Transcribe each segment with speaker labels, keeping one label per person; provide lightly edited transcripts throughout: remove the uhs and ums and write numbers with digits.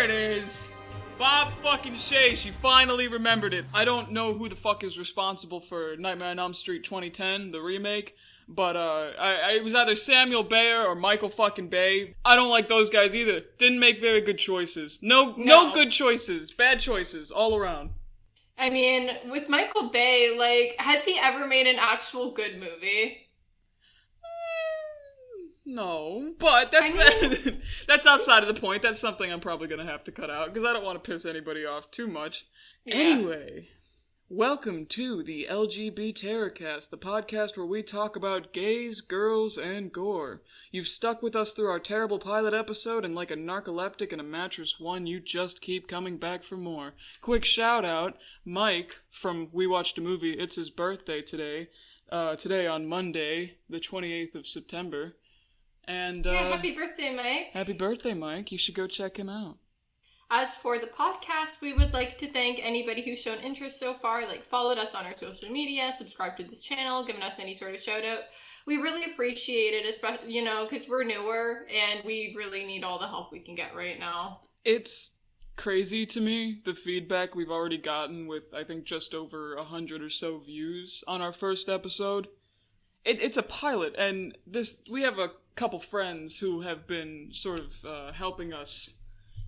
Speaker 1: it is! Bob fucking Shay, she finally remembered it. I don't know who the fuck is responsible for Nightmare on Elm Street 2010, the remake, but it was either Samuel Bayer or Michael fucking Bay. I don't like those guys either. Didn't make very good choices. No good choices. Bad choices all around.
Speaker 2: I mean, with Michael Bay, like, has he ever made an actual good movie?
Speaker 1: No, but that's that's outside of the point. That's something I'm probably going to have to cut out, because I don't want to piss anybody off too much. Yeah. Anyway, welcome to the LGBTerrorCast, the podcast where we talk about gays, girls, and gore. You've stuck with us through our terrible pilot episode, and like a narcoleptic in a mattress one, you just keep coming back for more. Quick shout out, Mike from We Watched a Movie, it's his birthday today on Monday, the 28th of September. And,
Speaker 2: happy birthday, Mike.
Speaker 1: Happy birthday, Mike. You should go check him out.
Speaker 2: As for the podcast, we would like to thank anybody who's shown interest so far, like followed us on our social media, subscribed to this channel, given us any sort of shout out. We really appreciate it, especially, because we're newer and we really need all the help we can get right now.
Speaker 1: It's crazy to me, the feedback we've already gotten with, I think, just over 100 or so views on our first episode. It's a pilot, and we have a couple friends who have been sort of helping us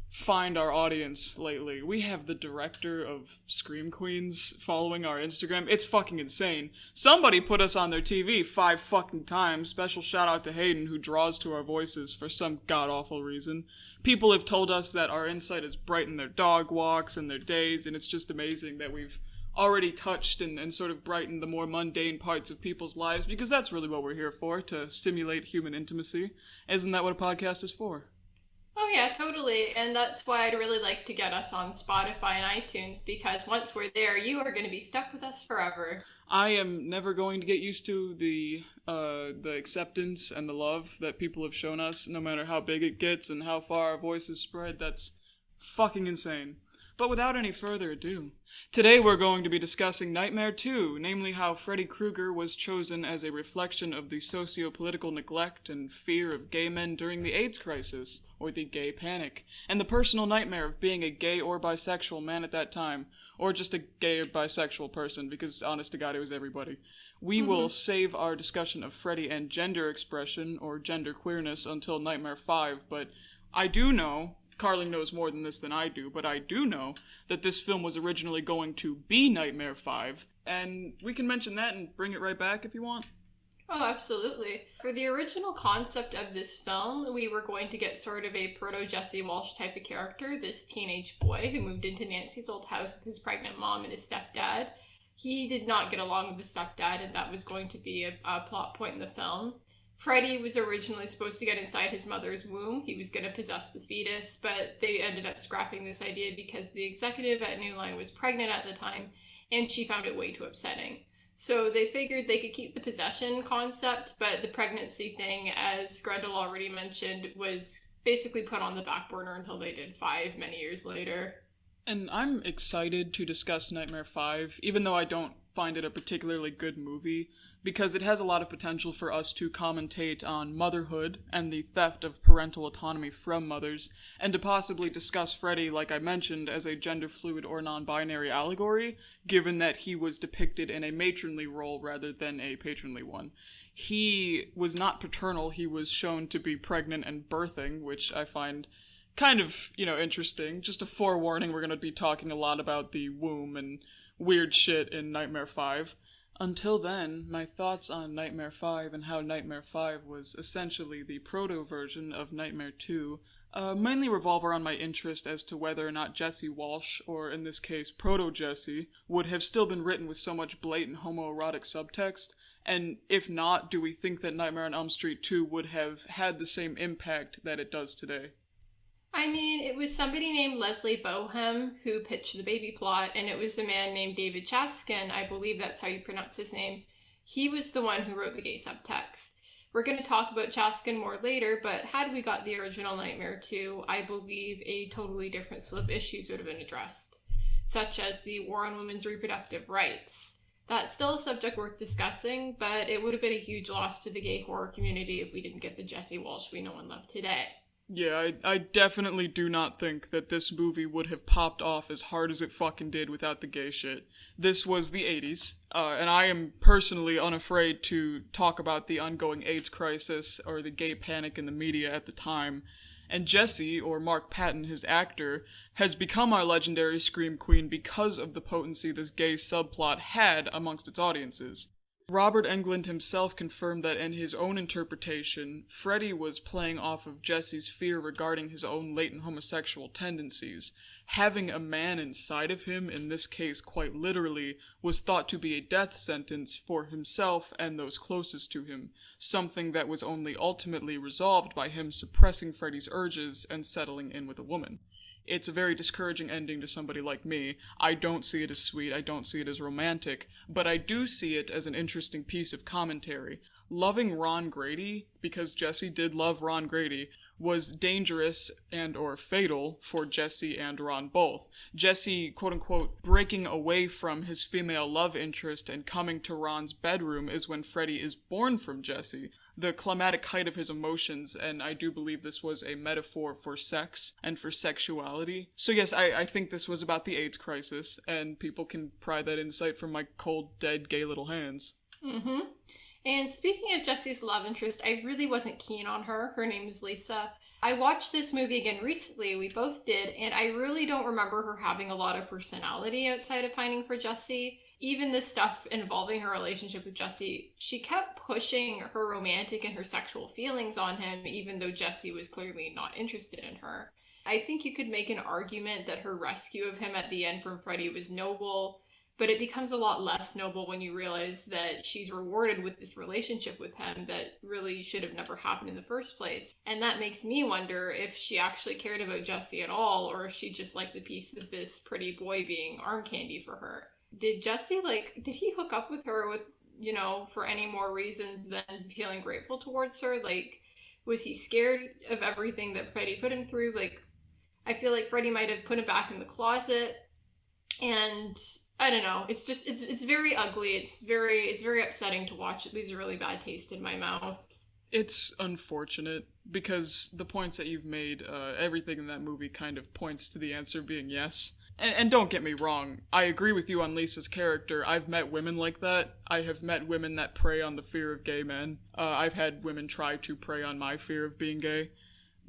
Speaker 1: find our audience lately. We have the director of Scream Queens following our Instagram. It's fucking insane. Somebody put us on their TV 5 fucking times. Special shout out to Hayden, who draws to our voices for some god-awful reason. People have told us that our insight has brightened their dog walks and their days, and it's just amazing that we've already touched and sort of brightened the more mundane parts of people's lives, because that's really what we're here for, to simulate human intimacy. Isn't that what a podcast is for?
Speaker 2: Oh yeah, totally. And that's why I'd really like to get us on Spotify and iTunes, because once we're there, you are going to be stuck with us forever.
Speaker 1: I am never going to get used to the acceptance and the love that people have shown us, no matter how big it gets and how far our voices spread. That's fucking insane. But without any further ado, today we're going to be discussing Nightmare 2, namely how Freddy Krueger was chosen as a reflection of the socio-political neglect and fear of gay men during the AIDS crisis, or the gay panic, and the personal nightmare of being a gay or bisexual man at that time, or just a gay or bisexual person, because honest to God, it was everybody. We will save our discussion of Freddy and gender expression, or gender queerness, until Nightmare 5, but I do know, Carling knows more than this than I do, but I do know that this film was originally going to be Nightmare 5, and we can mention that and bring it right back if you want.
Speaker 2: Oh, absolutely. For the original concept of this film, we were going to get sort of a proto-Jesse Walsh type of character, this teenage boy who moved into Nancy's old house with his pregnant mom and his stepdad. He did not get along with his stepdad, and that was going to be a plot point in the film. Freddy was originally supposed to get inside his mother's womb. He was going to possess the fetus, but they ended up scrapping this idea because the executive at New Line was pregnant at the time, and she found it way too upsetting. So they figured they could keep the possession concept, but the pregnancy thing, as Grendel already mentioned, was basically put on the back burner until they did 5 many years later.
Speaker 1: And I'm excited to discuss Nightmare 5, even though I don't find it a particularly good movie, because it has a lot of potential for us to commentate on motherhood and the theft of parental autonomy from mothers, and to possibly discuss Freddy, like I mentioned, as a gender-fluid or non-binary allegory, given that he was depicted in a matronly role rather than a patronly one. He was not paternal, he was shown to be pregnant and birthing, which I find kind of, interesting. Just a forewarning, we're going to be talking a lot about the womb and weird shit in Nightmare 5. Until then, my thoughts on Nightmare 5 and how Nightmare 5 was essentially the proto-version of Nightmare 2 mainly revolve around my interest as to whether or not Jesse Walsh, or in this case Proto-Jesse, would have still been written with so much blatant homoerotic subtext, and if not, do we think that Nightmare on Elm Street 2 would have had the same impact that it does today?
Speaker 2: I mean, it was somebody named Leslie Bohem who pitched the baby plot, and it was a man named David Chaskin, I believe that's how you pronounce his name. He was the one who wrote the gay subtext. We're going to talk about Chaskin more later, but had we got the original Nightmare 2, I believe a totally different slew of issues would have been addressed, such as the war on women's reproductive rights. That's still a subject worth discussing, but it would have been a huge loss to the gay horror community if we didn't get the Jesse Walsh we know and love today.
Speaker 1: Yeah, I definitely do not think that this movie would have popped off as hard as it fucking did without the gay shit. This was the 80s, and I am personally unafraid to talk about the ongoing AIDS crisis or the gay panic in the media at the time. And Jesse, or Mark Patton, his actor, has become our legendary Scream Queen because of the potency this gay subplot had amongst its audiences. Robert Englund himself confirmed that in his own interpretation, Freddy was playing off of Jesse's fear regarding his own latent homosexual tendencies. Having a man inside of him, in this case quite literally, was thought to be a death sentence for himself and those closest to him, something that was only ultimately resolved by him suppressing Freddy's urges and settling in with a woman. It's a very discouraging ending to somebody like me. I don't see it as sweet, I don't see it as romantic, but I do see it as an interesting piece of commentary. Loving Ron Grady, because Jesse did love Ron Grady, was dangerous and or fatal for Jesse and Ron both. Jesse, quote-unquote, breaking away from his female love interest and coming to Ron's bedroom is when Freddy is born from Jesse, the climatic height of his emotions, and I do believe this was a metaphor for sex and for sexuality. So yes, I think this was about the AIDS crisis, and people can pry that insight from my cold, dead, gay little hands.
Speaker 2: Mm-hmm. And speaking of Jesse's love interest, I really wasn't keen on her. Her name is Lisa. I watched this movie again recently, we both did, and I really don't remember her having a lot of personality outside of pining for Jesse. Even the stuff involving her relationship with Jesse, she kept pushing her romantic and her sexual feelings on him, even though Jesse was clearly not interested in her. I think you could make an argument that her rescue of him at the end from Freddy was noble, but it becomes a lot less noble when you realize that she's rewarded with this relationship with him that really should have never happened in the first place. And that makes me wonder if she actually cared about Jesse at all, or if she just liked the piece of this pretty boy being arm candy for her. Did Jesse, did he hook up with her with, for any more reasons than feeling grateful towards her? Was he scared of everything that Freddy put him through? I feel like Freddy might have put him back in the closet, and I don't know. It's just, it's very ugly. It's very upsetting to watch. It leaves a really bad taste in my mouth.
Speaker 1: It's unfortunate, because the points that you've made, everything in that movie kind of points to the answer being yes. And don't get me wrong, I agree with you on Lisa's character. I've met women like that. I have met women that prey on the fear of gay men. I've had women try to prey on my fear of being gay.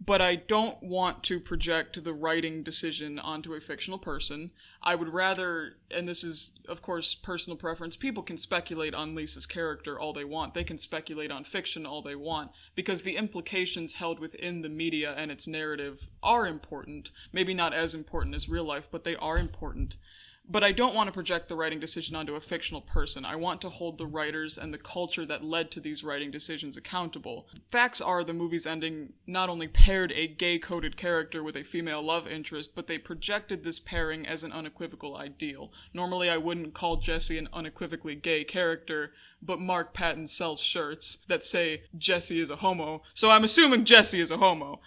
Speaker 1: But I don't want to project the writing decision onto a fictional person. I would rather, and this is, of course, personal preference, people can speculate on Lisa's character all they want. They can speculate on fiction all they want, because the implications held within the media and its narrative are important. Maybe not as important as real life, but they are important. But I don't want to project the writing decision onto a fictional person. I want to hold the writers and the culture that led to these writing decisions accountable. Facts are the movie's ending not only paired a gay-coded character with a female love interest, but they projected this pairing as an unequivocal ideal. Normally I wouldn't call Jesse an unequivocally gay character, but Mark Patton sells shirts that say Jesse is a homo, so I'm assuming Jesse is a homo.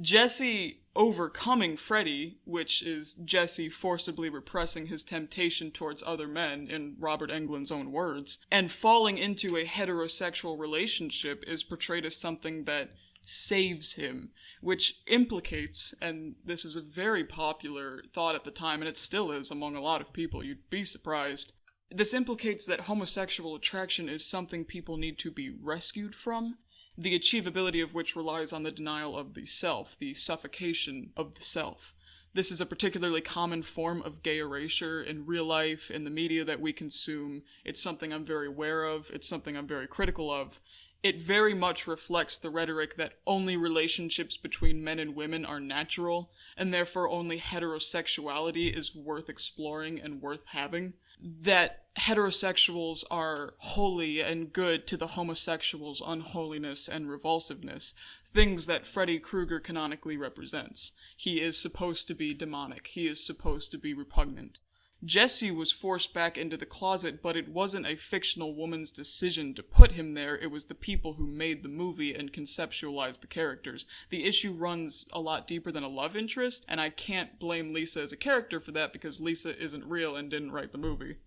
Speaker 1: Jesse overcoming Freddy, which is Jesse forcibly repressing his temptation towards other men, in Robert Englund's own words, and falling into a heterosexual relationship is portrayed as something that saves him, which implicates, and this is a very popular thought at the time, and it still is among a lot of people, you'd be surprised, this implicates that homosexual attraction is something people need to be rescued from, the achievability of which relies on the denial of the self, the suffocation of the self. This is a particularly common form of gay erasure in real life, in the media that we consume. It's something I'm very aware of. It's something I'm very critical of. It very much reflects the rhetoric that only relationships between men and women are natural, and therefore only heterosexuality is worth exploring and worth having. That heterosexuals are holy and good to the homosexuals' unholiness and revulsiveness, things that Freddy Krueger canonically represents. He is supposed to be demonic. He is supposed to be repugnant. Jesse was forced back into the closet, but it wasn't a fictional woman's decision to put him there. It was the people who made the movie and conceptualized the characters. The issue runs a lot deeper than a love interest, and I can't blame Lisa as a character for that because Lisa isn't real and didn't write the movie.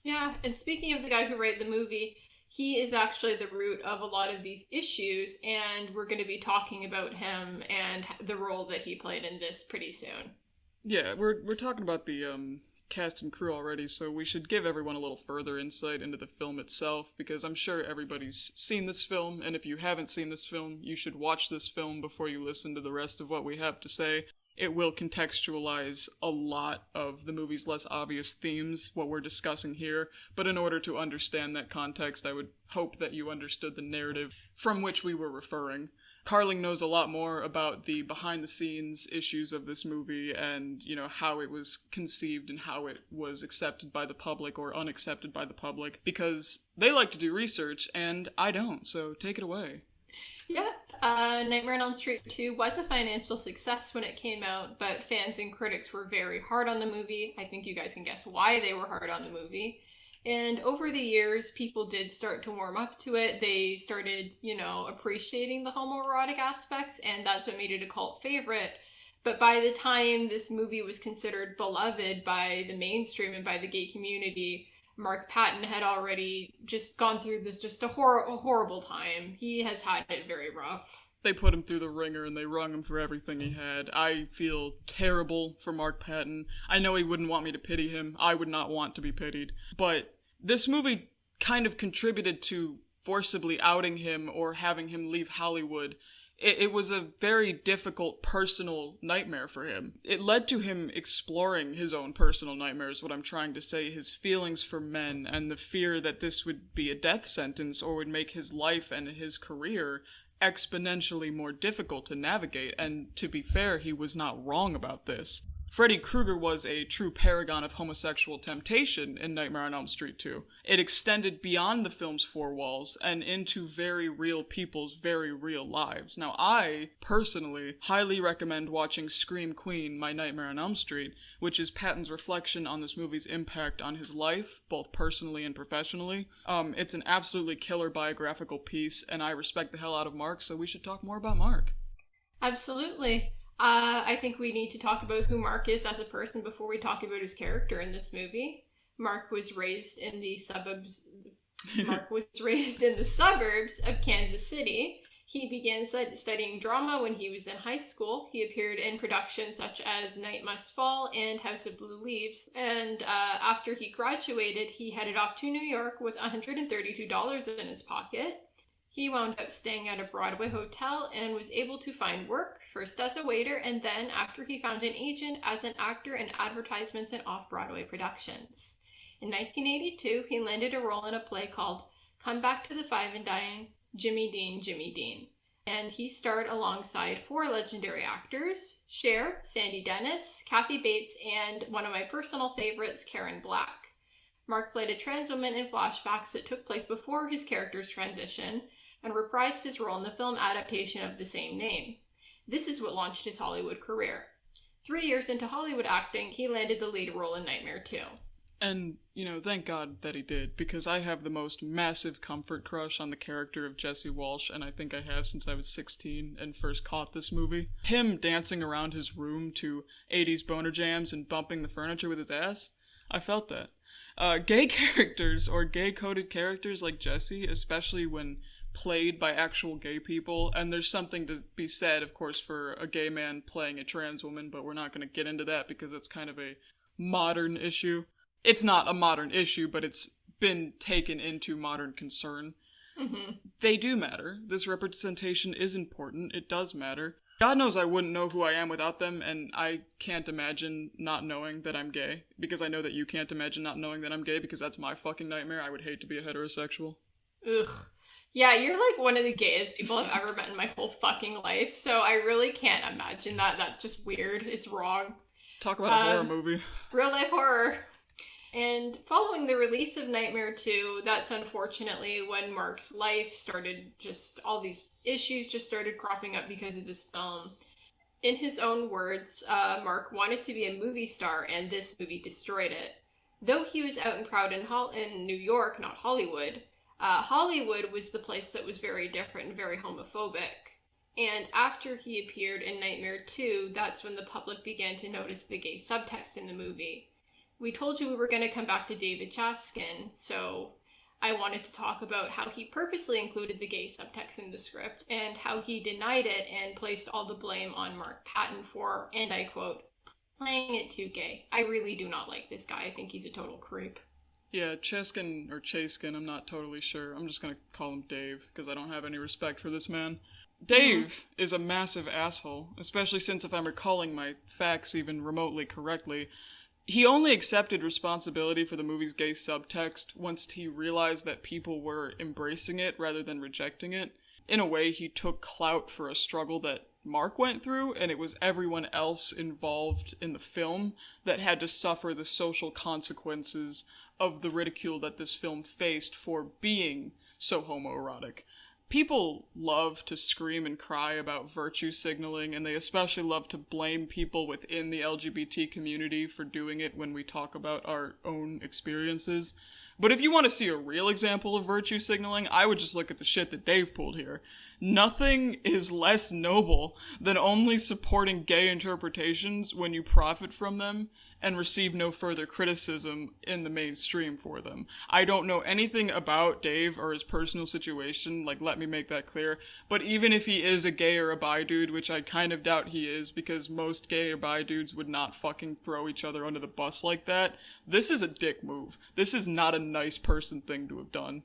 Speaker 2: Yeah, and speaking of the guy who wrote the movie, he is actually the root of a lot of these issues, and we're going to be talking about him and the role that he played in this pretty soon.
Speaker 1: Yeah, we're talking about the cast and crew already, so we should give everyone a little further insight into the film itself, because I'm sure everybody's seen this film, and if you haven't seen this film, you should watch this film before you listen to the rest of what we have to say. It will contextualize a lot of the movie's less obvious themes, what we're discussing here, but in order to understand that context, I would hope that you understood the narrative from which we were referring. Carling knows a lot more about the behind-the-scenes issues of this movie and, how it was conceived and how it was accepted by the public or unaccepted by the public, because they like to do research, and I don't, so take it away.
Speaker 2: Yeah, Nightmare on Elm Street 2 was a financial success when it came out, but fans and critics were very hard on the movie. I think you guys can guess why they were hard on the movie. And over the years, people did start to warm up to it. They started, appreciating the homoerotic aspects, and that's what made it a cult favorite. But by the time this movie was considered beloved by the mainstream and by the gay community, Mark Patton had already just gone through a horrible time. He has had it very rough.
Speaker 1: They put him through the ringer and they wrung him for everything he had. I feel terrible for Mark Patton. I know he wouldn't want me to pity him. I would not want to be pitied. But this movie kind of contributed to forcibly outing him or having him leave Hollywood. It was a very difficult personal nightmare for him. It led to him exploring his own personal nightmares, what I'm trying to say, his feelings for men and the fear that this would be a death sentence or would make his life and his career exponentially more difficult to navigate. And to be fair, he was not wrong about this. Freddy Krueger was a true paragon of homosexual temptation in Nightmare on Elm Street 2. It extended beyond the film's four walls and into very real people's very real lives. Now, I, personally, highly recommend watching Scream Queen, My Nightmare on Elm Street, which is Patton's reflection on this movie's impact on his life, both personally and professionally. It's an absolutely killer biographical piece, and I respect the hell out of Mark, so we should talk more about Mark.
Speaker 2: Absolutely. I think we need to talk about who Mark is as a person before we talk about his character in this movie. Mark was raised in the suburbs of Kansas City. He began studying drama when he was in high school. He appeared in productions such as Night Must Fall and House of Blue Leaves. And after he graduated, he headed off to New York with $132 in his pocket. He wound up staying at a Broadway hotel and was able to find work, first as a waiter, and then, after he found an agent, as an actor in advertisements and off-Broadway productions. In 1982, he landed a role in a play called Come Back to the Five and Dime, Jimmy Dean, Jimmy Dean. And he starred alongside four legendary actors, Cher, Sandy Dennis, Kathy Bates, and one of my personal favorites, Karen Black. Mark played a trans woman in flashbacks that took place before his character's transition, and reprised his role in the film adaptation of the same name. This is what launched his Hollywood career. 3 years into Hollywood acting, he landed the lead role in Nightmare 2.
Speaker 1: And, thank God that he did, because I have the most massive comfort crush on the character of Jesse Walsh, and I think I have since I was 16 and first caught this movie. Him dancing around his room to 80s boner jams and bumping the furniture with his ass, I felt that. Gay characters, or gay-coded characters like Jesse, especially when played by actual gay people, and there's something to be said, of course, for a gay man playing a trans woman, but we're not going to get into that because it's kind of a modern issue. It's not a modern issue, but it's been taken into modern concern.
Speaker 2: Mm-hmm.
Speaker 1: They do matter. This representation is important. It does matter. God knows I wouldn't know who I am without them, and I can't imagine not knowing that I'm gay, because I know that you can't imagine not knowing that I'm gay, because that's my fucking nightmare. I would hate to be a heterosexual.
Speaker 2: Ugh. Yeah, you're like one of the gayest people I've ever met in my whole fucking life, so I really can't imagine that. That's just weird. It's wrong.
Speaker 1: Talk about a horror movie.
Speaker 2: Real life horror. And following the release of Nightmare 2, that's unfortunately when Mark's life started all these issues just started cropping up because of this film. In his own words, Mark wanted to be a movie star, and this movie destroyed it. Though he was out and proud in New York, not Hollywood, Hollywood was the place that was very different and very homophobic. And after he appeared in Nightmare 2, that's when the public began to notice the gay subtext in the movie. We told you we were going to come back to David Chaskin, so I wanted to talk about how he purposely included the gay subtext in the script and how he denied it and placed all the blame on Mark Patton for, and I quote, playing it too gay. I really do not like this guy. I think he's a total creep.
Speaker 1: Yeah, Cheskin, or Chaskin, I'm not totally sure. I'm just gonna call him Dave, because I don't have any respect for this man. Dave is a massive asshole, especially since, if I'm recalling my facts even remotely correctly, he only accepted responsibility for the movie's gay subtext once he realized that people were embracing it rather than rejecting it. In a way, he took clout for a struggle that Mark went through, and it was everyone else involved in the film that had to suffer the social consequences of the ridicule that this film faced for being so homoerotic. People love to scream and cry about virtue signaling, and they especially love to blame people within the LGBT community for doing it when we talk about our own experiences. But if you want to see a real example of virtue signaling, I would just look at the shit that Dave pulled here. Nothing is less noble than only supporting gay interpretations when you profit from them and receive no further criticism in the mainstream for them. I don't know anything about Dave or his personal situation, like, let me make that clear, but even if he is a gay or a bi dude, which I kind of doubt he is, because most gay or bi dudes would not fucking throw each other under the bus like that, this is a dick move. This is not a nice person thing to have done.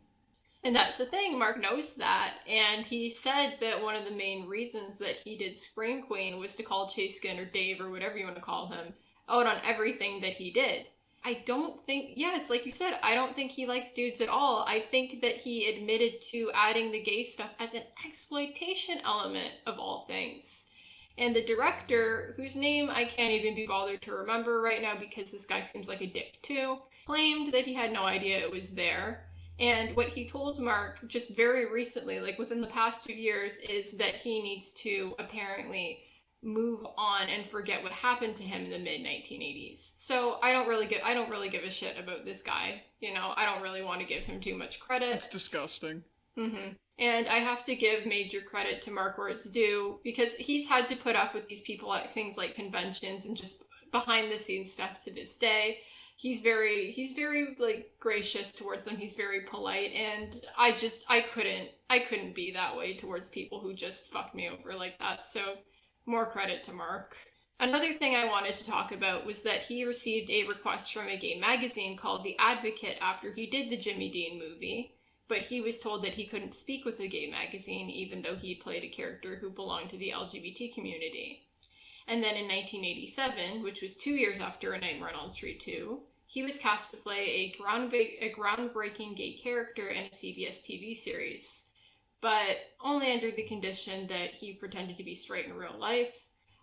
Speaker 2: And that's the thing, Mark knows that, and he said that one of the main reasons that he did Scream Queen was to call Chaskin, or Dave, or whatever you want to call him, out on everything that he did. I don't think, yeah, it's like you said, I don't think he likes dudes at all. I think that he admitted to adding the gay stuff as an exploitation element of all things. And the director, whose name I can't even be bothered to remember right now because this guy seems like a dick too, claimed that he had no idea it was there. And what he told Mark just very recently, like within the past 2 years, is that he needs to apparently move on and forget what happened to him in the mid-1980s. So I don't really give a shit about this guy. You know, I don't really want to give him too much credit.
Speaker 1: It's disgusting.
Speaker 2: And I have to give major credit to Mark where it's due, because he's had to put up with these people at things like conventions and just behind the scenes stuff to this day. He's very like gracious towards them. He's very polite, and I couldn't be that way towards people who just fucked me over like that. So more credit to Mark. Another thing I wanted to talk about was that he received a request from a gay magazine called The Advocate after he did the Jimmy Dean movie, but he was told that he couldn't speak with the gay magazine even though he played a character who belonged to the LGBT community. And then in 1987, which was 2 years after A Nightmare on Elm Street 2, he was cast to play a groundbreaking gay character in a CBS TV series, but only under the condition that he pretended to be straight in real life.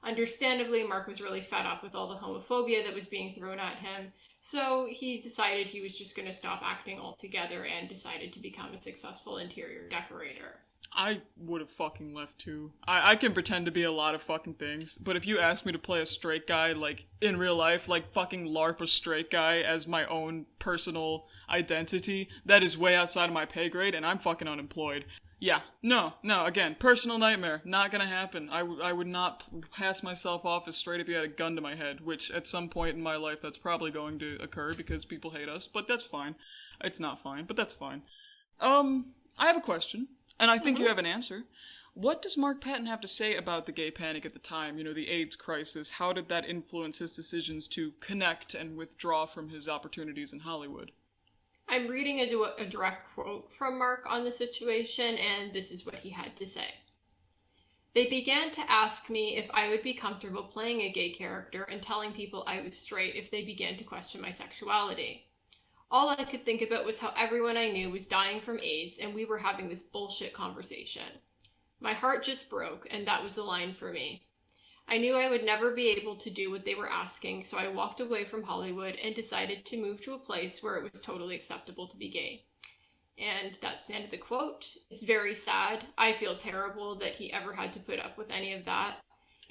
Speaker 2: Understandably, Mark was really fed up with all the homophobia that was being thrown at him, so he decided he was just going to stop acting altogether and decided to become a successful interior decorator.
Speaker 1: I would have fucking left too. I can pretend to be a lot of fucking things, but if you asked me to play a straight guy, like, in real life, like fucking LARP a straight guy as my own personal identity, that is way outside of my pay grade, and I'm fucking unemployed. Yeah, no, again, personal nightmare, not gonna happen. I would not pass myself off as straight if you had a gun to my head, which at some point in my life that's probably going to occur because people hate us, but that's fine. It's not fine, but that's fine. I have a question. And I think you have an answer. What does Mark Patton have to say about the gay panic at the time, you know, the AIDS crisis? How did that influence his decisions to connect and withdraw from his opportunities in Hollywood?
Speaker 2: I'm reading a direct quote from Mark on the situation, and this is what he had to say. They began to ask me if I would be comfortable playing a gay character and telling people I was straight if they began to question my sexuality. All I could think about was how everyone I knew was dying from AIDS, and we were having this bullshit conversation. My heart just broke, and that was the line for me. I knew I would never be able to do what they were asking, so I walked away from Hollywood and decided to move to a place where it was totally acceptable to be gay. And that's the end of the quote. It's very sad. I feel terrible that he ever had to put up with any of that.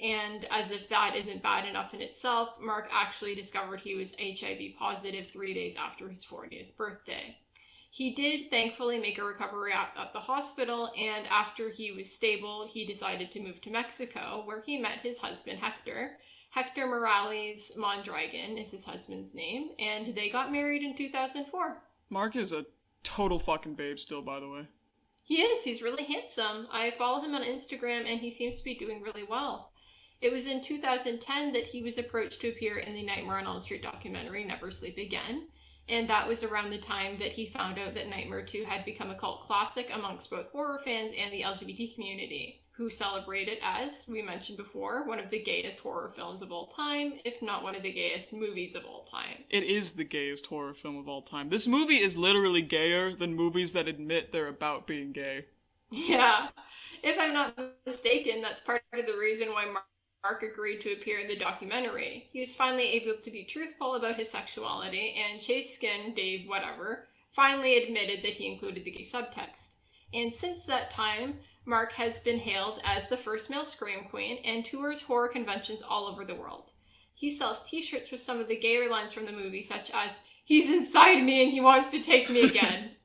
Speaker 2: And as if that isn't bad enough in itself, Mark actually discovered he was HIV positive 3 days after his 40th birthday. He did thankfully make a recovery at the hospital, and after he was stable, he decided to move to Mexico, where he met his husband, Hector. Hector Morales Mondragon is his husband's name, and they got married in 2004.
Speaker 1: Mark is a Total fucking babe still, by the way.
Speaker 2: He is. He's really handsome. I follow him on Instagram, and he seems to be doing really well. It was in 2010 that he was approached to appear in the Nightmare on Elm Street documentary, Never Sleep Again. And that was around the time that he found out that Nightmare 2 had become a cult classic amongst both horror fans and the LGBT community, who celebrate it as, we mentioned before, one of the gayest horror films of all time, if not one of the gayest movies of all time.
Speaker 1: It is the gayest horror film of all time. This movie is literally gayer than movies that admit they're about being gay.
Speaker 2: Yeah. If I'm not mistaken, that's part of the reason why Mark agreed to appear in the documentary. He was finally able to be truthful about his sexuality, and Chase Skin, Dave, whatever, finally admitted that he included the gay subtext. And since that time, Mark has been hailed as the first male scream queen and tours horror conventions all over the world. He sells t-shirts with some of the gayer lines from the movie, such as, "He's inside me and he wants to take me again,"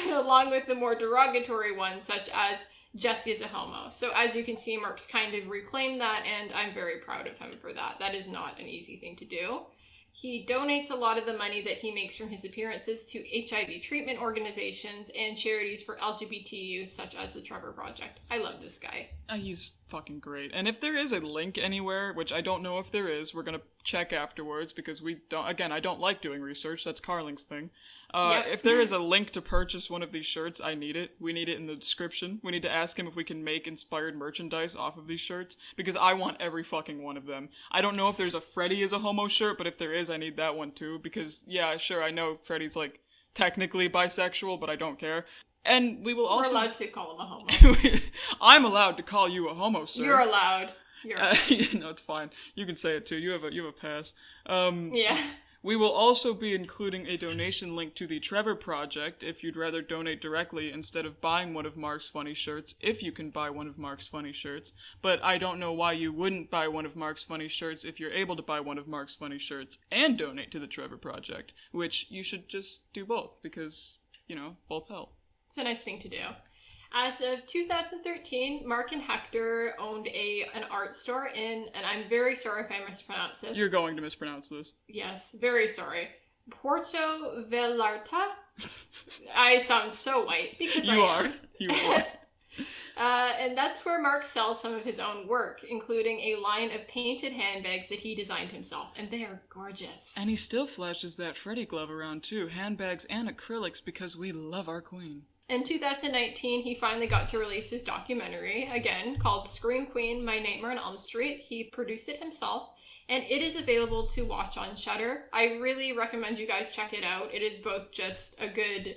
Speaker 2: along with the more derogatory ones, such as, "Jesse is a homo." So as you can see, Mark's kind of reclaimed that, and I'm very proud of him for that. That is not an easy thing to do. He donates a lot of the money that he makes from his appearances to HIV treatment organizations and charities for LGBT youth, such as the Trevor Project. I love this guy.
Speaker 1: He's fucking great. And if there is a link anywhere, which I don't know if there is, we're gonna check afterwards because I don't like doing research, that's Carling's thing.
Speaker 2: Yep.
Speaker 1: If there is a link to purchase one of these shirts, I need it. We need it in the description. We need to ask him if we can make inspired merchandise off of these shirts, because I want every fucking one of them. I don't know if there's a Freddy is a homo shirt, but if there is, I need that one too, because, yeah, sure, I know Freddy's, like, technically bisexual, but I don't care. And we will also...
Speaker 2: We're allowed to call him a homo.
Speaker 1: I'm allowed to call you a homo, sir.
Speaker 2: You're allowed.
Speaker 1: No, it's fine. You can say it too. You have a pass.
Speaker 2: Yeah.
Speaker 1: We will also be including a donation link to the Trevor Project if you'd rather donate directly instead of buying one of Mark's funny shirts, if you can buy one of Mark's funny shirts. But I don't know why you wouldn't buy one of Mark's funny shirts if you're able to buy one of Mark's funny shirts and donate to the Trevor Project, which you should just do both because, both help.
Speaker 2: It's a nice thing to do. As of 2013, Mark and Hector owned an art store and I'm very sorry if I mispronounce this.
Speaker 1: You're going to mispronounce this.
Speaker 2: Yes, very sorry. Porto Vallarta? I sound so white because
Speaker 1: You are.
Speaker 2: And that's where Mark sells some of his own work, including a line of painted handbags that he designed himself, and they are gorgeous.
Speaker 1: And he still flashes that Freddy glove around too, handbags and acrylics, because we love our queen.
Speaker 2: In 2019, he finally got to release his documentary, again, called Scream Queen, My Nightmare on Elm Street. He produced it himself, and it is available to watch on Shudder. I really recommend you guys check it out. It is both just a good...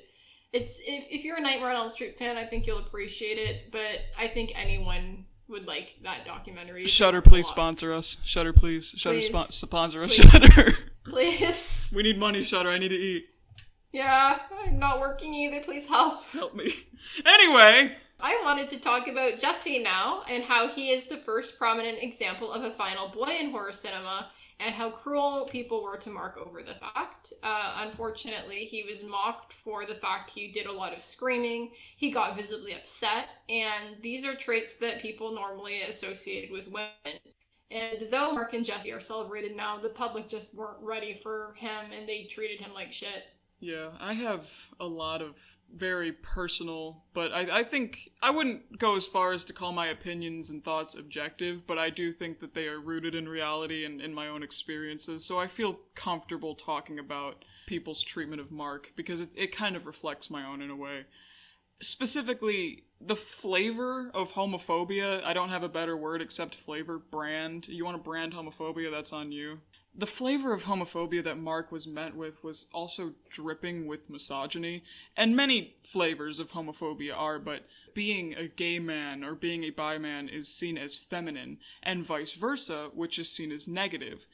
Speaker 2: If you're a Nightmare on Elm Street fan, I think you'll appreciate it, but I think anyone would like that documentary.
Speaker 1: Shudder, please sponsor us. Shudder, please. Shudder, sponsor us.
Speaker 2: Please.
Speaker 1: Shudder.
Speaker 2: Please.
Speaker 1: We need money, Shudder. I need to eat.
Speaker 2: Yeah, I'm not working either. Please help.
Speaker 1: Help me. Anyway.
Speaker 2: I wanted to talk about Jesse now, and how he is the first prominent example of a final boy in horror cinema, and how cruel people were to Mark over the fact. Unfortunately, he was mocked for the fact he did a lot of screaming, he got visibly upset, and these are traits that people normally associated with women. And though Mark and Jesse are celebrated now, the public just weren't ready for him, and they treated him like shit.
Speaker 1: Yeah, I have a lot of very personal, but I think I wouldn't go as far as to call my opinions and thoughts objective, but I do think that they are rooted in reality and in my own experiences, so I feel comfortable talking about people's treatment of Mark, because it kind of reflects my own in a way. Specifically, the flavor of homophobia, I don't have a better word except flavor, brand. You want to brand homophobia, that's on you. The flavor of homophobia that Mark was met with was also dripping with misogyny, and many flavors of homophobia are, but being a gay man or being a bi man is seen as feminine, and vice versa, which is seen as negative.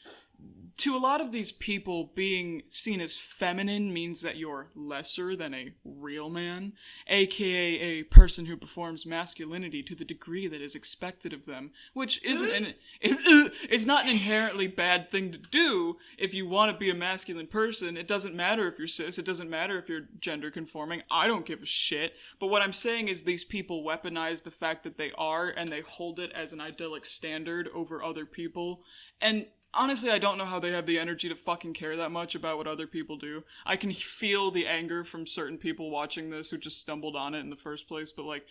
Speaker 1: To a lot of these people, being seen as feminine means that you're lesser than a real man, aka a person who performs masculinity to the degree that is expected of them, which it's not an inherently bad thing to do if you want to be a masculine person. It doesn't matter if you're cis, it doesn't matter if you're gender conforming, I don't give a shit. But what I'm saying is these people weaponize the fact that they are, and they hold it as an idyllic standard over other people, and Honestly, I don't know how they have the energy to fucking care that much about what other people do. I can feel the anger from certain people watching this who just stumbled on it in the first place, but like,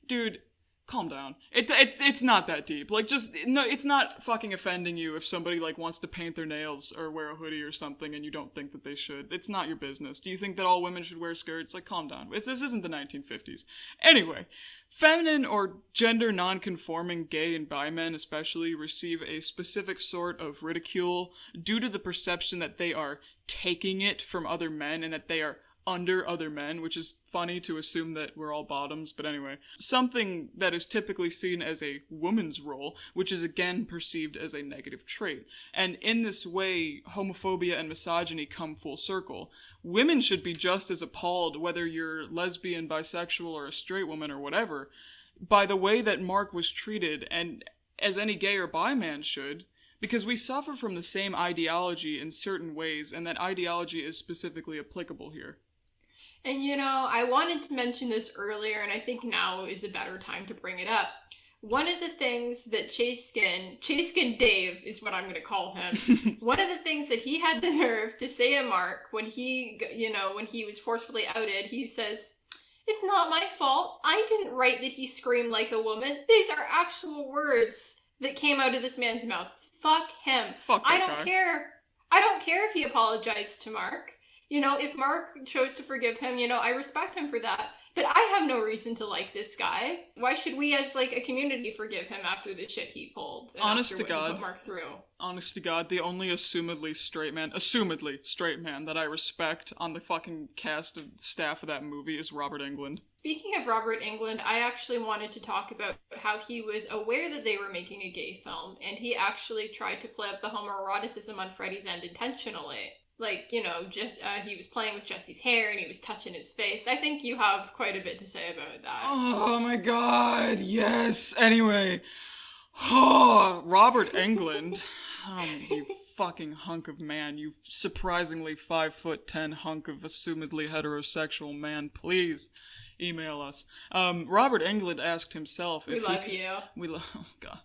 Speaker 1: dude, calm down. It's not that deep. Like, just, no, it's not fucking offending you if somebody, like, wants to paint their nails or wear a hoodie or something and you don't think that they should. It's not your business. Do you think that all women should wear skirts? Like, calm down. This isn't the 1950s. Anyway, feminine or gender non-conforming gay and bi men especially receive a specific sort of ridicule due to the perception that they are taking it from other men and that they are under other men, which is funny to assume that we're all bottoms, but anyway. Something that is typically seen as a woman's role, which is again perceived as a negative trait. And in this way, homophobia and misogyny come full circle. Women should be just as appalled, whether you're lesbian, bisexual, or a straight woman or whatever, by the way that Mark was treated, and as any gay or bi man should, because we suffer from the same ideology in certain ways, and that ideology is specifically applicable here.
Speaker 2: And you know, I wanted to mention this earlier, and I think now is a better time to bring it up. One of the things that Chase Skin Dave is what I'm going to call him, one of the things that he had the nerve to say to Mark when he was forcefully outed, he says, "It's not my fault. I didn't write that he screamed like a woman. These are actual words that came out of this man's mouth. Fuck him.
Speaker 1: Fuck that guy.
Speaker 2: I don't care if he apologized to Mark. You know, if Mark chose to forgive him, you know, I respect him for that. But I have no reason to like this guy. Why should we as, like, a community forgive him after the shit he pulled? And
Speaker 1: honest
Speaker 2: after
Speaker 1: to
Speaker 2: what he
Speaker 1: God.
Speaker 2: put Mark through? Honest
Speaker 1: to God, the only assumedly straight man that I respect on the fucking cast of staff of that movie is Robert Englund.
Speaker 2: Speaking of Robert Englund, I actually wanted to talk about how he was aware that they were making a gay film, and he actually tried to play up the homoeroticism on Freddy's end intentionally. Like, you know, just he was playing with Jesse's hair and he was touching his face. I think you have quite a bit to say about that.
Speaker 1: Oh my god, yes. Anyway, Robert Englund, you fucking hunk of man, you surprisingly 5'10" hunk of assumedly heterosexual man, please email us. Robert Englund asked himself if oh god.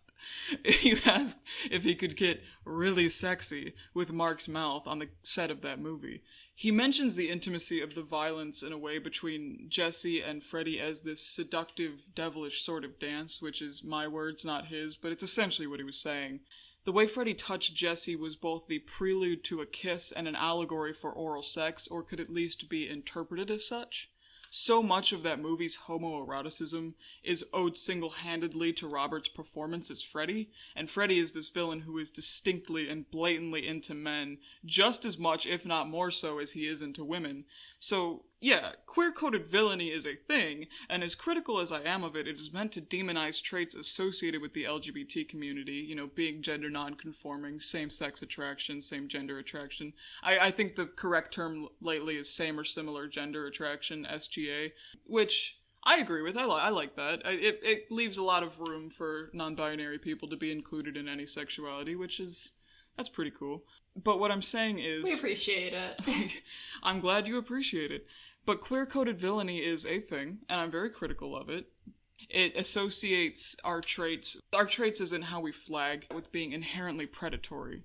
Speaker 1: You asked if he could get really sexy with Mark's mouth on the set of that movie. He mentions the intimacy of the violence in a way between Jesse and Freddy as this seductive, devilish sort of dance, which is my words, not his, but it's essentially what he was saying. The way Freddy touched Jesse was both the prelude to a kiss and an allegory for oral sex, or could at least be interpreted as such. So much of that movie's homoeroticism is owed single-handedly to Robert's performance as Freddy, and Freddy is this villain who is distinctly and blatantly into men, just as much, if not more so, as he is into women. So, yeah, queer-coded villainy is a thing, and as critical as I am of it, it is meant to demonize traits associated with the LGBT community, you know, being gender non-conforming, same-sex attraction, same-gender attraction. I think the correct term lately is same or similar gender attraction, SGA, which I agree with. I like that. It leaves a lot of room for non-binary people to be included in any sexuality, that's pretty cool. But what I'm saying is...
Speaker 2: We appreciate it.
Speaker 1: I'm glad you appreciate it. But queer-coded villainy is a thing, and I'm very critical of it. It associates our traits as in how we flag, with being inherently predatory.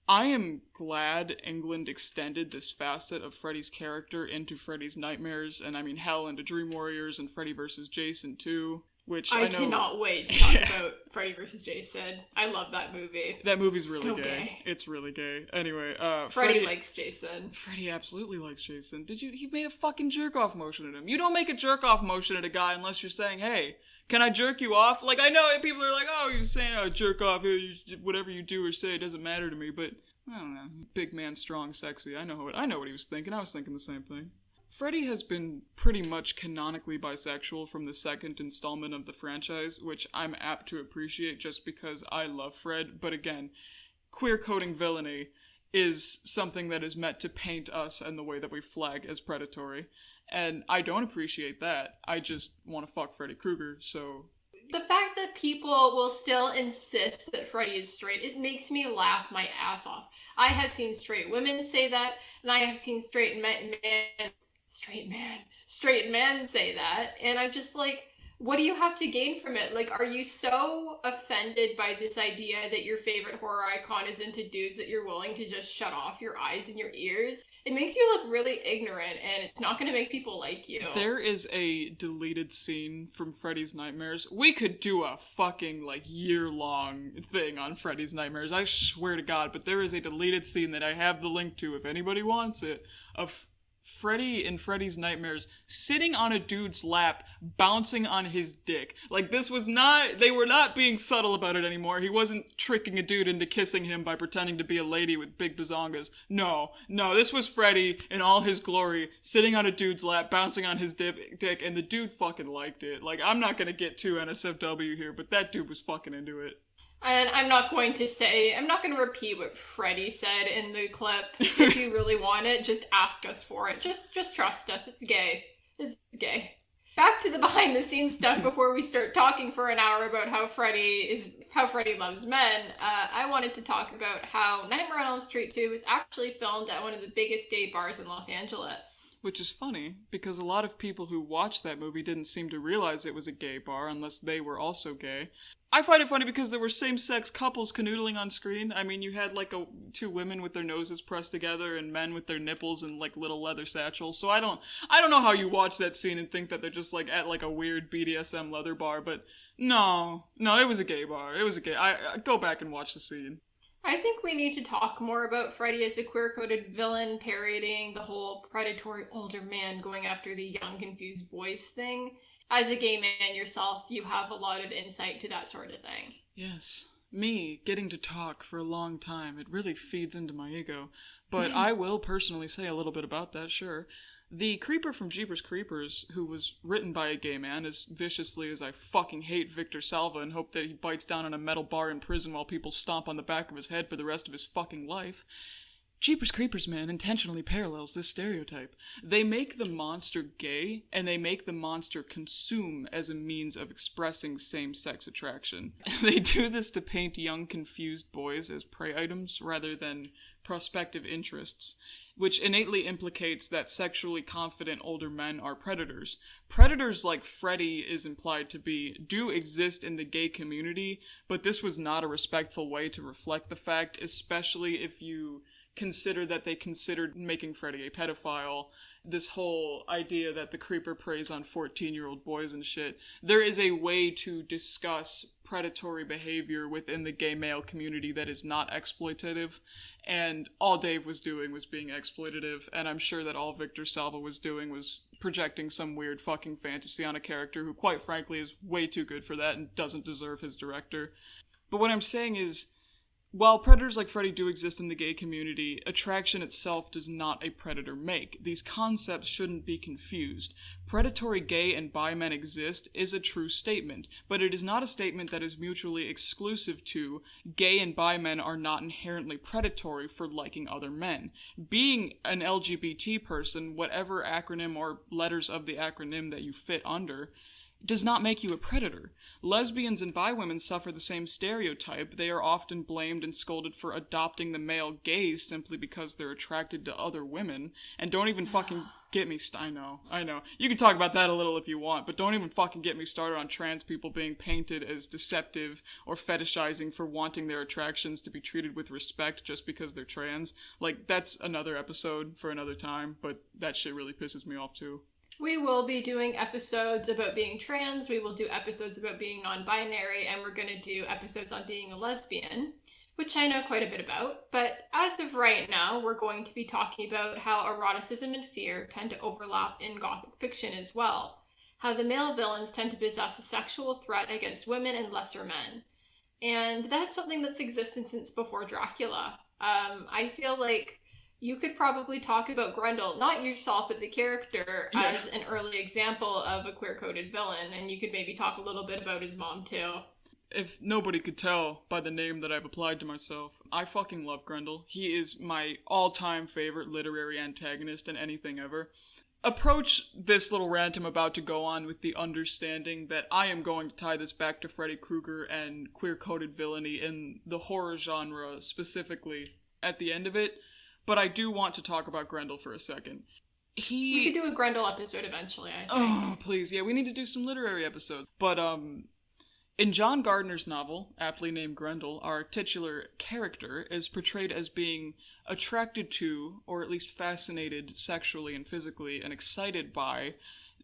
Speaker 1: I am glad Englund extended this facet of Freddy's character into Freddy's Nightmares, and I mean hell, into Dream Warriors and Freddy vs. Jason 2. Which I know...
Speaker 2: cannot wait to talk about Freddy vs. Jason. I love that movie.
Speaker 1: That movie's really gay. It's really gay. Anyway,
Speaker 2: Freddy likes Jason.
Speaker 1: Freddy absolutely likes Jason. He made a fucking jerk-off motion at him. You don't make a jerk-off motion at a guy unless you're saying, hey, can I jerk you off? Like, I know people are like, oh, you're saying, oh, jerk off, whatever you do or say, it doesn't matter to me, but, I don't know, big man, strong, sexy. I know what he was thinking. I was thinking the same thing. Freddy has been pretty much canonically bisexual from the second installment of the franchise, which I'm apt to appreciate just because I love Fred, but again, queer-coding villainy is something that is meant to paint us and the way that we flag as predatory, and I don't appreciate that. I just want to fuck Freddy Krueger, so...
Speaker 2: The fact that people will still insist that Freddy is straight, it makes me laugh my ass off. I have seen straight women say that, and I have seen straight men say that, and I'm just like, what do you have to gain from it? Like, are you so offended by this idea that your favorite horror icon is into dudes that you're willing to just shut off your eyes and your ears? It makes you look really ignorant, and it's not going to make people like you.
Speaker 1: There is a deleted scene from Freddy's Nightmares. We could do a fucking, like, year-long thing on Freddy's Nightmares, I swear to God, but there is a deleted scene that I have the link to, if anybody wants it, of Freddy in Freddy's Nightmares sitting on a dude's lap, bouncing on his dick. Like, this was not, they were not being subtle about it anymore. He wasn't tricking a dude into kissing him by pretending to be a lady with big bazongas. No, this was Freddy in all his glory, sitting on a dude's lap, bouncing on his dick, and the dude fucking liked it. Like, I'm not gonna get too NSFW here, but that dude was fucking into it.
Speaker 2: And I'm not going to repeat what Freddy said in the clip. If you really want it, just ask us for it. Just trust us. It's gay. It's gay. Back to the behind the scenes stuff before we start talking for an hour about how Freddy loves men. I wanted to talk about how Nightmare on Elm Street 2 was actually filmed at one of the biggest gay bars in Los Angeles.
Speaker 1: Which is funny, because a lot of people who watched that movie didn't seem to realize it was a gay bar unless they were also gay. I find it funny because there were same-sex couples canoodling on screen. I mean, you had, like, two women with their noses pressed together and men with their nipples and, like, little leather satchels. So I don't know how you watch that scene and think that they're just, like, at, like, a weird BDSM leather bar, but no, it was a gay bar. It was a gay... I go back and watch the scene.
Speaker 2: I think we need to talk more about Freddy as a queer-coded villain, parodying the whole predatory older man going after the young, confused boys thing. As a gay man yourself, you have a lot of insight to that sort of thing.
Speaker 1: Yes. Me, getting to talk for a long time, it really feeds into my ego. But I will personally say a little bit about that, sure. The creeper from Jeepers Creepers, who was written by a gay man, as viciously as I fucking hate Victor Salva and hope that he bites down on a metal bar in prison while people stomp on the back of his head for the rest of his fucking life, Jeepers Creepers, man, intentionally parallels this stereotype. They make the monster gay, and they make the monster consume as a means of expressing same-sex attraction. They do this to paint young, confused boys as prey items rather than prospective interests, which innately implicates that sexually confident older men are predators. Predators, like Freddy is implied to be, do exist in the gay community, but this was not a respectful way to reflect the fact, especially if you consider that they considered making Freddy a pedophile, this whole idea that the creeper preys on 14-year-old boys and shit. There is a way to discuss predatory behavior within the gay male community that is not exploitative, and all Dave was doing was being exploitative, and I'm sure that all Victor Salva was doing was projecting some weird fucking fantasy on a character who, quite frankly, is way too good for that and doesn't deserve his director. But what I'm saying is, while predators like Freddy do exist in the gay community, attraction itself does not a predator make. These concepts shouldn't be confused. Predatory gay and bi men exist is a true statement, but it is not a statement that is mutually exclusive to gay and bi men are not inherently predatory for liking other men. Being an LGBT person, whatever acronym or letters of the acronym that you fit under, does not make you a predator. Lesbians and bi women suffer the same stereotype. They are often blamed and scolded for adopting the male gaze simply because they're attracted to other women. And don't even fucking get me I know. You can talk about that a little if you want, but don't even fucking get me started on trans people being painted as deceptive or fetishizing for wanting their attractions to be treated with respect just because they're trans. Like, that's another episode for another time, but that shit really pisses me off too.
Speaker 2: We will be doing episodes about being trans, we will do episodes about being non-binary, and we're going to do episodes on being a lesbian, which I know quite a bit about. But as of right now, we're going to be talking about how eroticism and fear tend to overlap in Gothic fiction as well. How the male villains tend to possess a sexual threat against women and lesser men. And that's something that's existed since before Dracula. I feel like you could probably talk about Grendel, not yourself, but the character, as an early example of a queer-coded villain, and you could maybe talk a little bit about his mom, too.
Speaker 1: If nobody could tell by the name that I've applied to myself, I fucking love Grendel. He is my all-time favorite literary antagonist in anything ever. Approach this little rant I'm about to go on with the understanding that I am going to tie this back to Freddy Krueger and queer-coded villainy in the horror genre specifically at the end of it. But I do want to talk about Grendel for a second.
Speaker 2: We could do a Grendel episode eventually, I think.
Speaker 1: Oh, please. Yeah, we need to do some literary episodes. But, in John Gardner's novel, aptly named Grendel, our titular character is portrayed as being attracted to, or at least fascinated sexually and physically, and excited by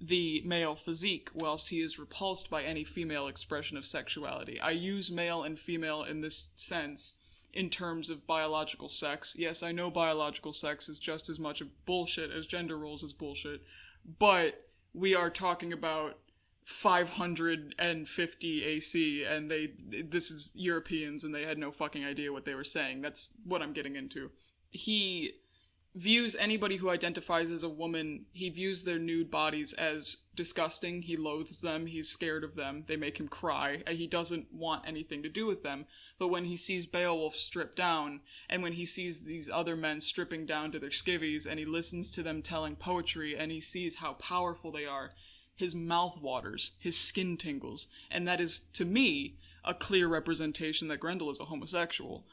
Speaker 1: the male physique, whilst he is repulsed by any female expression of sexuality. I use male and female in this sense in terms of biological sex. Yes, I know biological sex is just as much of bullshit as gender roles is bullshit, but we are talking about 550 AC, and this is Europeans, and they had no fucking idea what they were saying. That's what I'm getting into. He views anybody who identifies as a woman, he views their nude bodies as disgusting. He loathes them. He's scared of them. They make him cry. He doesn't want anything to do with them. But when he sees Beowulf stripped down, and when he sees these other men stripping down to their skivvies, and he listens to them telling poetry, and he sees how powerful they are, his mouth waters, his skin tingles, and that is, to me, a clear representation that Grendel is a homosexual.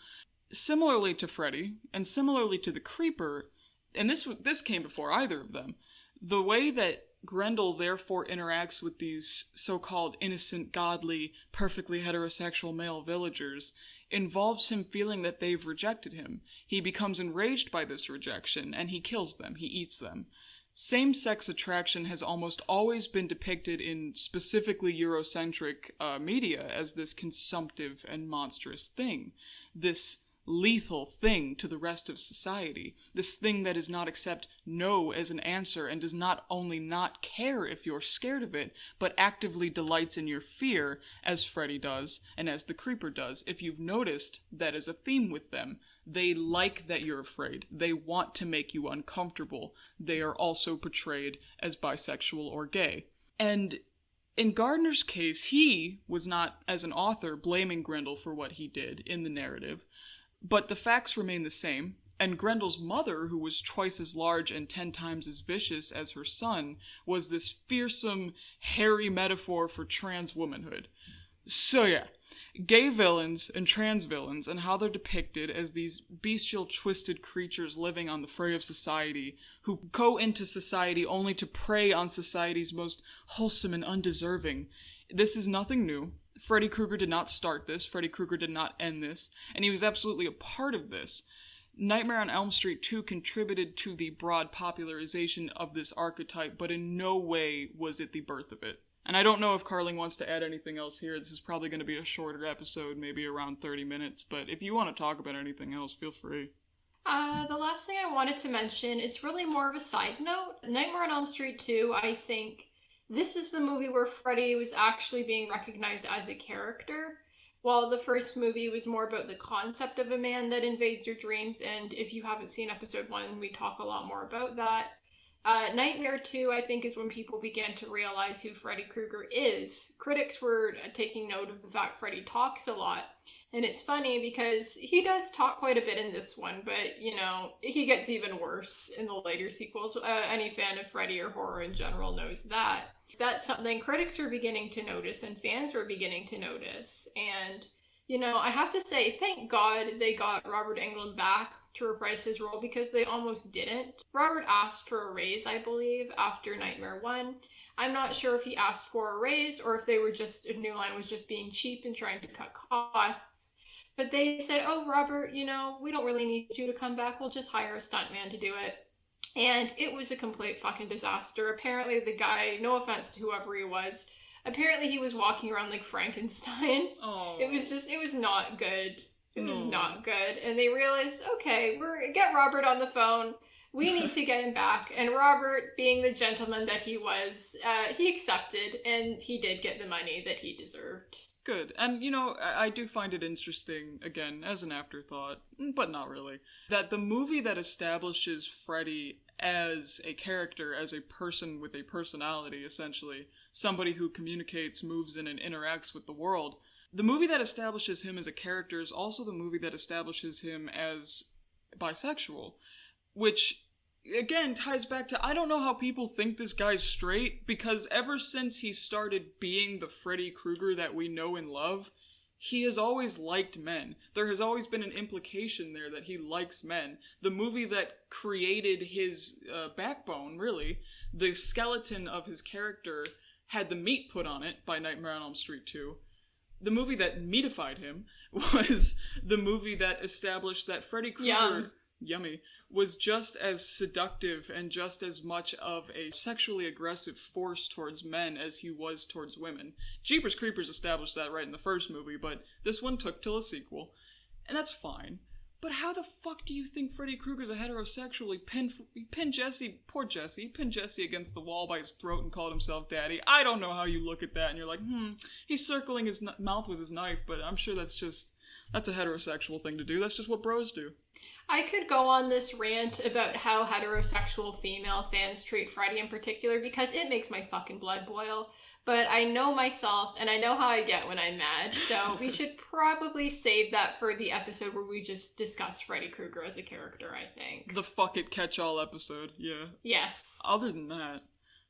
Speaker 1: Similarly to Freddy, and similarly to the Creeper, and this came before either of them, the way that Grendel therefore interacts with these so-called innocent, godly, perfectly heterosexual male villagers involves him feeling that they've rejected him. He becomes enraged by this rejection, and he kills them, he eats them. Same-sex attraction has almost always been depicted in specifically Eurocentric media as this consumptive and monstrous thing. This lethal thing to the rest of society. This thing that does not accept no as an answer and does not only not care if you're scared of it, but actively delights in your fear, as Freddy does, and as the Creeper does. If you've noticed, that is a theme with them. They like that you're afraid. They want to make you uncomfortable. They are also portrayed as bisexual or gay. And in Gardner's case, he was not, as an author, blaming Grendel for what he did in the narrative, but the facts remain the same, and Grendel's mother, who was twice as large and 10 times as vicious as her son, was this fearsome, hairy metaphor for trans womanhood. So yeah, gay villains and trans villains and how they're depicted as these bestial, twisted creatures living on the fray of society, who go into society only to prey on society's most wholesome and undeserving. This is nothing new. Freddy Krueger did not start this, Freddy Krueger did not end this, and he was absolutely a part of this. Nightmare on Elm Street 2 contributed to the broad popularization of this archetype, but in no way was it the birth of it. And I don't know if Carling wants to add anything else here. This is probably going to be a shorter episode, maybe around 30 minutes, but if you want to talk about anything else, feel free.
Speaker 2: The last thing I wanted to mention, it's really more of a side note. Nightmare on Elm Street 2, I think this is the movie where Freddy was actually being recognized as a character, while the first movie was more about the concept of a man that invades your dreams, and if you haven't seen episode 1, we talk a lot more about that. Nightmare 2, I think, is when people began to realize who Freddy Krueger is. Critics were taking note of the fact Freddy talks a lot, and it's funny because he does talk quite a bit in this one, but, you know, he gets even worse in the later sequels. Any fan of Freddy or horror in general knows that. That's something critics were beginning to notice and fans were beginning to notice, and, you know, I have to say, thank God they got Robert Englund back to reprise his role, because they almost didn't. Robert asked for a raise, I believe, after Nightmare 1. I'm not sure if he asked for a raise or if if New Line was just being cheap and trying to cut costs. But they said, oh, Robert, you know, we don't really need you to come back. We'll just hire a stuntman to do it. And it was a complete fucking disaster. Apparently the guy, no offense to whoever he was, apparently he was walking around like Frankenstein.
Speaker 1: Oh.
Speaker 2: It was not good. It was not good. And they realized, okay, get Robert on the phone. We need to get him back. And Robert, being the gentleman that he was, he accepted, and he did get the money that he deserved.
Speaker 1: Good. And, you know, I do find it interesting, again, as an afterthought, but not really, that the movie that establishes Freddy as a character, as a person with a personality, essentially, somebody who communicates, moves in, and interacts with the world, the movie that establishes him as a character is also the movie that establishes him as bisexual, which, again, ties back to, I don't know how people think this guy's straight, because ever since he started being the Freddy Krueger that we know and love, he has always liked men. There has always been an implication there that he likes men. The movie that created his backbone, really, the skeleton of his character, had the meat put on it by Nightmare on Elm Street 2. The movie that meatified him was the movie that established that Freddy Krueger... Yummy, was just as seductive and just as much of a sexually aggressive force towards men as he was towards women. Jeepers Creepers established that right in the first movie, but this one took till a sequel. And that's fine. But how the fuck do you think Freddy Krueger's a heterosexual? He pinned Jesse, poor Jesse, he pinned Jesse against the wall by his throat and called himself daddy. I don't know how you look at that and you're like, he's circling his mouth with his knife, but I'm sure that's a heterosexual thing to do. That's just what bros do.
Speaker 2: I could go on this rant about how heterosexual female fans treat Freddy in particular because it makes my fucking blood boil. But I know myself and I know how I get when I'm mad. So we should probably save that for the episode where we just discuss Freddy Krueger as a character, I think.
Speaker 1: The fuck it catch-all episode, yeah.
Speaker 2: Yes.
Speaker 1: Other than that,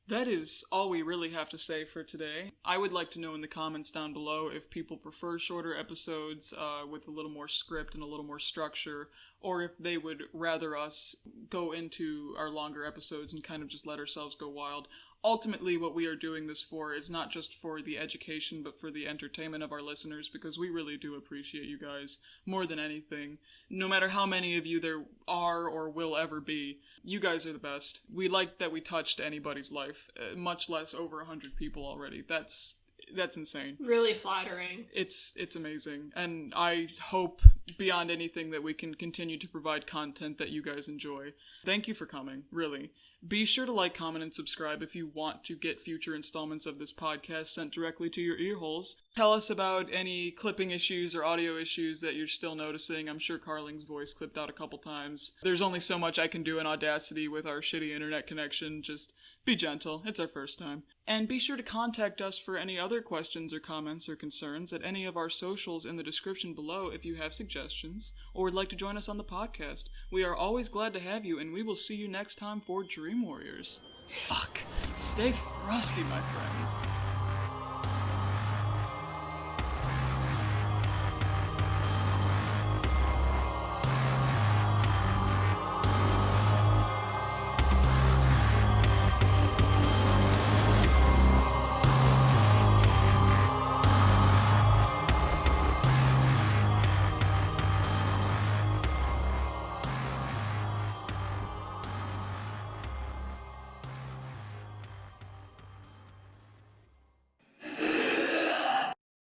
Speaker 1: that is all we really have to say for today. I would like to know in the comments down below if people prefer shorter episodes with a little more script and a little more structure, or if they would rather us go into our longer episodes and kind of just let ourselves go wild. Ultimately, what we are doing this for is not just for the education, but for the entertainment of our listeners, because we really do appreciate you guys more than anything. No matter how many of you there are or will ever be, you guys are the best. We like that we touched anybody's life, much less over 100 people already. That's insane.
Speaker 2: Really flattering.
Speaker 1: It's amazing. And I hope beyond anything that we can continue to provide content that you guys enjoy. Thank you for coming, really. Be sure to like, comment, and subscribe if you want to get future installments of this podcast sent directly to your ear holes. Tell us about any clipping issues or audio issues that you're still noticing. I'm sure Carling's voice clipped out a couple times. There's only so much I can do in Audacity with our shitty internet connection. Just be gentle. It's our first time. And be sure to contact us for any other questions or comments or concerns at any of our socials in the description below if you have suggestions or would like to join us on the podcast. We are always glad to have you, and we will see you next time for Dream Warriors. Fuck. Stay frosty, my friends.